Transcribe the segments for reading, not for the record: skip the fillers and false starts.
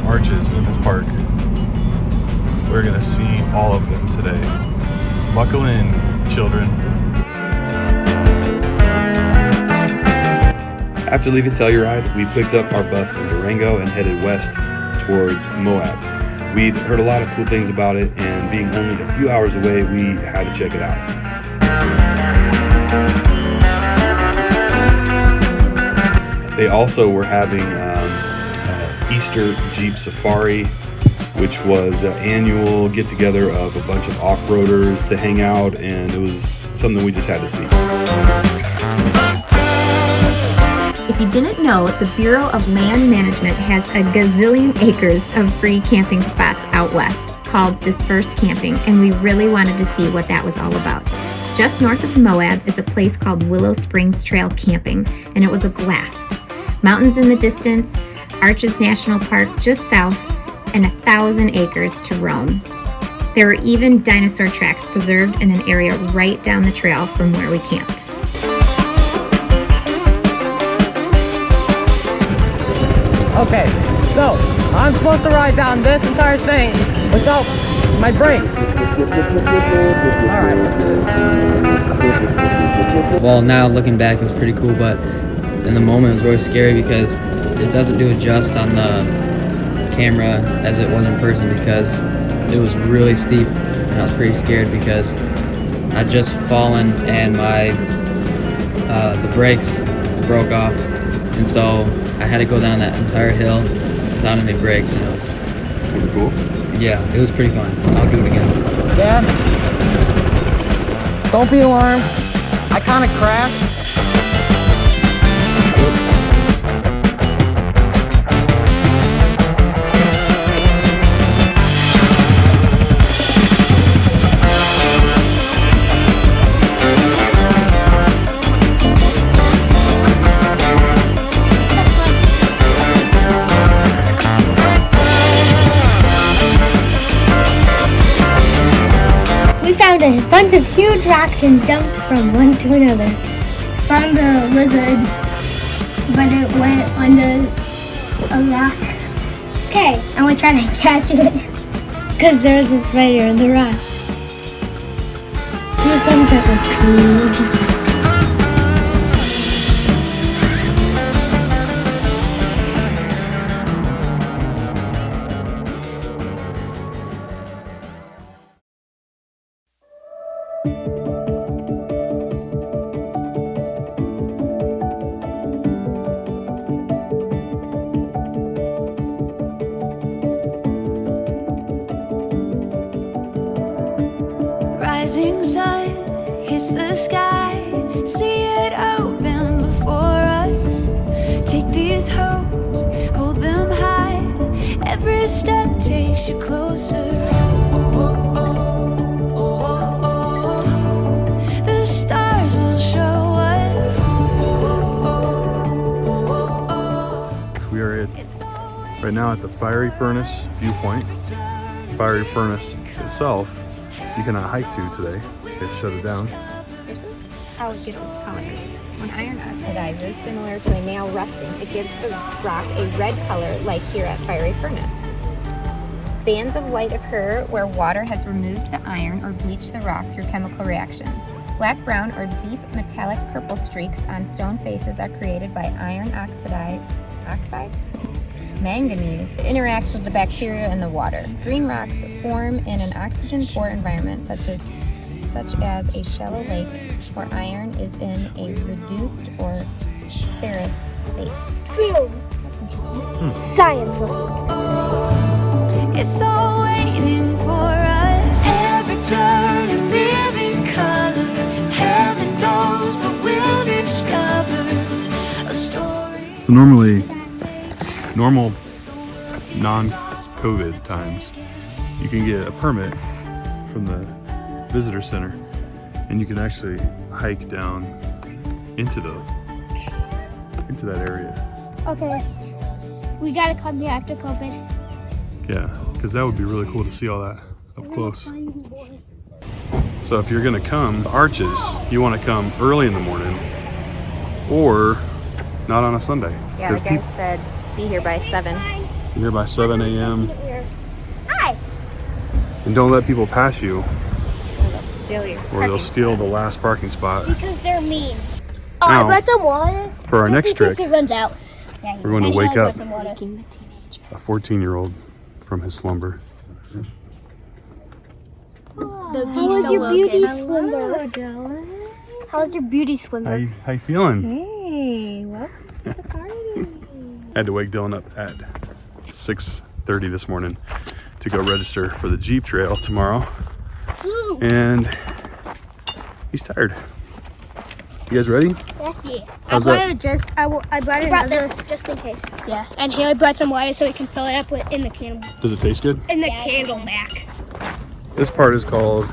Arches in this park. We're gonna see all of them today. Buckle in, children. After leaving Telluride, we picked up our bus in Durango and headed west towards Moab. We'd heard a lot of cool things about it, and being only a few hours away, we had to check it out. They also were having Easter Jeep Safari, which was an annual get-together of a bunch of off-roaders to hang out, and it was something we just had to see. If you didn't know, the Bureau of Land Management has a gazillion acres of free camping spots out west called Dispersed Camping, and we really wanted to see what that was all about. Just north of Moab is a place called Willow Springs Trail Camping, and it was a blast. Mountains in the distance, Arches National Park just south, and 1,000 acres to roam. There were even dinosaur tracks preserved in an area right down the trail from where we camped. Okay, so I'm supposed to ride down this entire thing without my brakes. Alright, let's do this. Well, now looking back, it was pretty cool, but in the moment it was really scary because it doesn't do adjust on the camera as it was in person, because it was really steep and I was pretty scared because I'd just fallen and my the brakes broke off, and so I had to go down that entire hill without any brakes, and it was pretty cool. Yeah, it was pretty fun. I'll do it again. Dad, don't be alarmed. I kind of crashed. A bunch of huge rocks and jumped from one to another. Found a lizard, but it went under a rock. Okay, I'm gonna try to catch it because there's a spider in the rock. The sunset was cool. Rising sun hits the sky, see it open before us. Take these hopes, hold them high. Every step takes you closer. Oh, oh, oh, oh, oh. The stars will show us. Oh, oh, oh, oh. So we are right now at the Fiery Furnace viewpoint. Fiery Furnace itself you cannot hike to today. They shut it down. Here's how it gets its color. When iron oxidizes, similar to a nail rusting, it gives the rock a red color like here at Fiery Furnace. Bands of white occur where water has removed the iron or bleached the rock through chemical reaction. Black, brown, or deep metallic purple streaks on stone faces are created by iron oxide? Manganese interacts with the bacteria in the water. Green rocks form in an oxygen-poor environment such as a shallow lake where iron is in a reduced or ferrous state. That's interesting. Science lesson. It's all waiting for us. Every turn a living color. Heaven knows what we'll discover. A story. So normal non-COVID times, you can get a permit from the visitor center, and you can actually hike down into that area. Okay. We gotta come here after COVID. Yeah, because that would be really cool to see all that up close. So if you're gonna come to Arches, you want to come early in the morning or not on a Sunday. Yeah, the guy said be here by 7. Be here by 7 a.m. Hi. and don't let people pass you, They'll steal your or they'll steal the last parking spot. Because they're mean. Oh, Now, I brought some water. for our next Just in case trick, it runs out. we're going to And wake I'll up put some water. a 14-year-old from his slumber. How was your beauty swimmer? How was your beauty swimmer? How you feeling? Hey, welcome to the party. I had to wake Dylan up at 6:30 this morning to go register for the Jeep Trail tomorrow, and he's tired. You guys ready? Yes. Yeah. How's that? I brought this just in case. Yeah. And Haley brought some water so we can fill it up in the candle. Does it taste good? In the candle back. This part is called,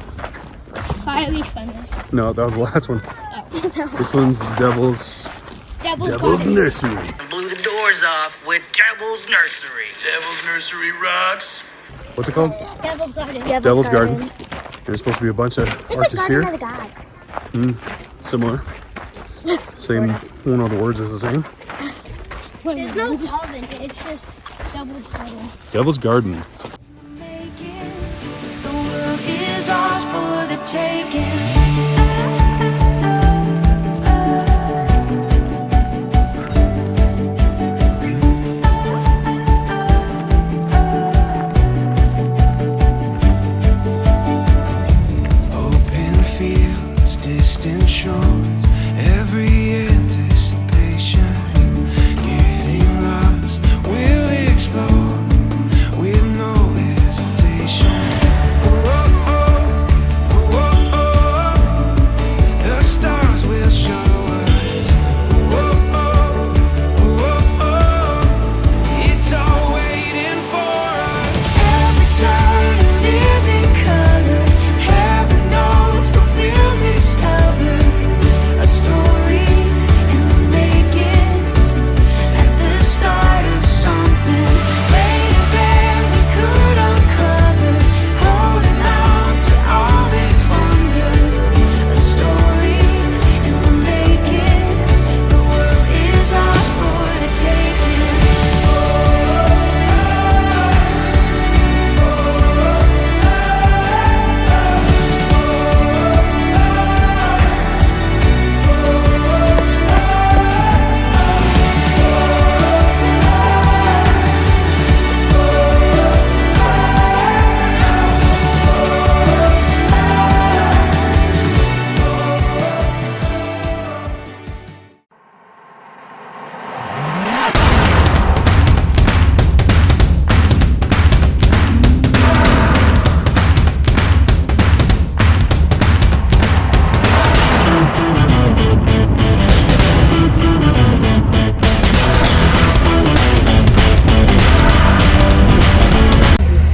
Fire leaf fungus. no, that was the last one. This one's Devil's Devil's Garden. Nursery. Blew the doors off with Devil's Nursery. Devil's Nursery rocks. What's it called? Devil's Garden. Devil's Garden. There's supposed to be a bunch of It's like arches Garden of here. the Gods. Similar. Same, one of the words is the same. There's no love in it. It's just Devil's Garden. Devil's Garden. The world is ours for the taking. Open fields, distant shores, every anticipation. Getting lost, we'll explore with no hesitation. The stars will show us. It's all waiting for us. Every turn a living color. Heaven knows what we'll discover. A story in the making. At the start of something. Later than we could uncover. Holding on to all this wonder. A story in the making. The world is ours for the taking.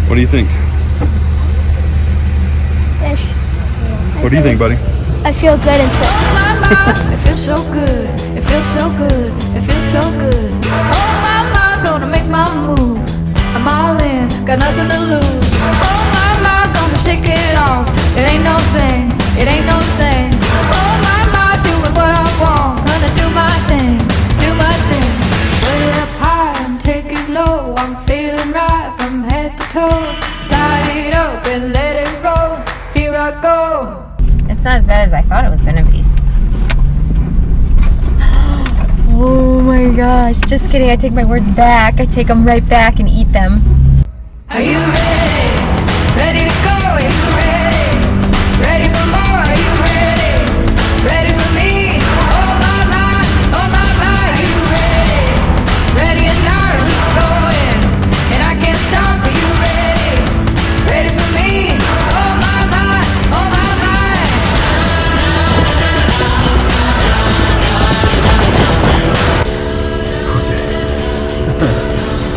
What do you think? Fish. What do you think, buddy? I feel good inside. It feels so good, it feels so good, it feels so good. Oh my, gonna make my move. I'm all in, got nothing to lose. Oh my, gonna shake it off. It ain't no thing, it ain't no thing. Oh my, doing what I want. Gonna do my thing, do my thing. Way up high and take it low. I'm feeling right from head to toe. Light it up and let it roll. Here I go. It's not as bad as I thought it was going to be. Oh my gosh. Just kidding. I take my words back. I take them right back and eat them. Are you ready? Ready to go? Are you ready? Ready for more? Are you ready? Ready for me? Oh my, oh my, are you ready? Ready or not, keep going. And I can't stop. Are you ready? Ready for me? Oh my, oh my.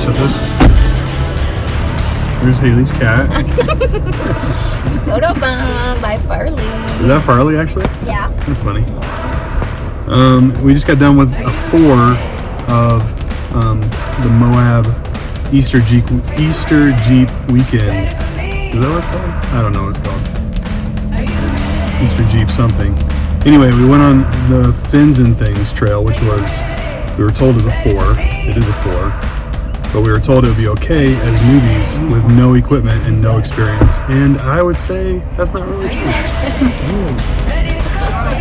So There's Haley's cat. Photobomb by Farley. Is that Farley actually? Yeah. That's funny. We just got done with a 4 of the Moab Easter Jeep weekend. Is that what it's called? I don't know what it's called. Easter Jeep something. Anyway, we went on the Fins and Things trail, which was, we were told is a 4. It is a 4. But we were told it would be okay as newbies with no equipment and no experience. And I would say that's not really true.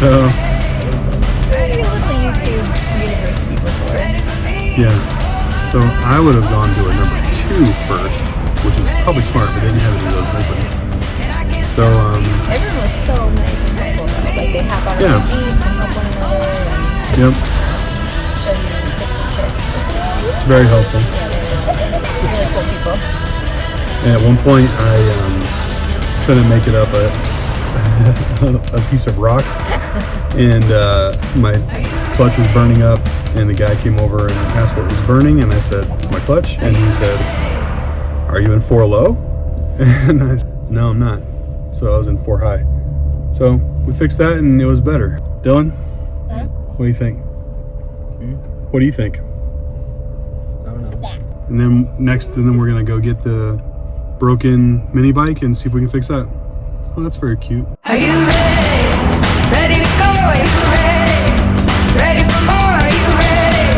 So, Maybe a little YouTube university before. yeah. So I would have gone to a number 2 first, which is probably smart, but they didn't have any of those open. So, Everyone was so nice and helpful though. Like they hop on Yeah. their jeeps and help one another and yep, show you tips and tricks. very helpful. Yeah, they're really cool people. And at one point, I couldn't make it up a piece of rock, and my clutch was burning up, and the guy came over and asked what was burning, and I said, it's my clutch, and he said, are you in 4 low? And I said, no, I'm not. So I was in 4 high. So we fixed that, and it was better. Dylan, what do you think? What do you think? I don't know. And then we're gonna go get the broken mini bike and see if we can fix that. Oh, that's very cute. Are you ready? Ready to go? Are you ready? Ready for more? Are you ready?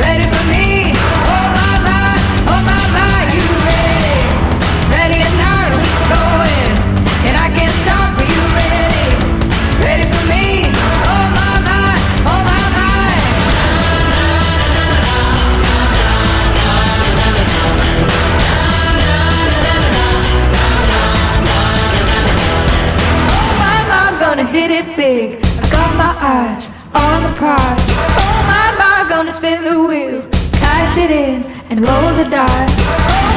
Ready for me? Oh my, you ready? Ready or not, we going, and I can't stop. Are you ready? Ready for me? Oh my, gonna hit it big. I got my eyes on the prize. Oh my, gonna spin the wheel, cash it in and roll the dice. Oh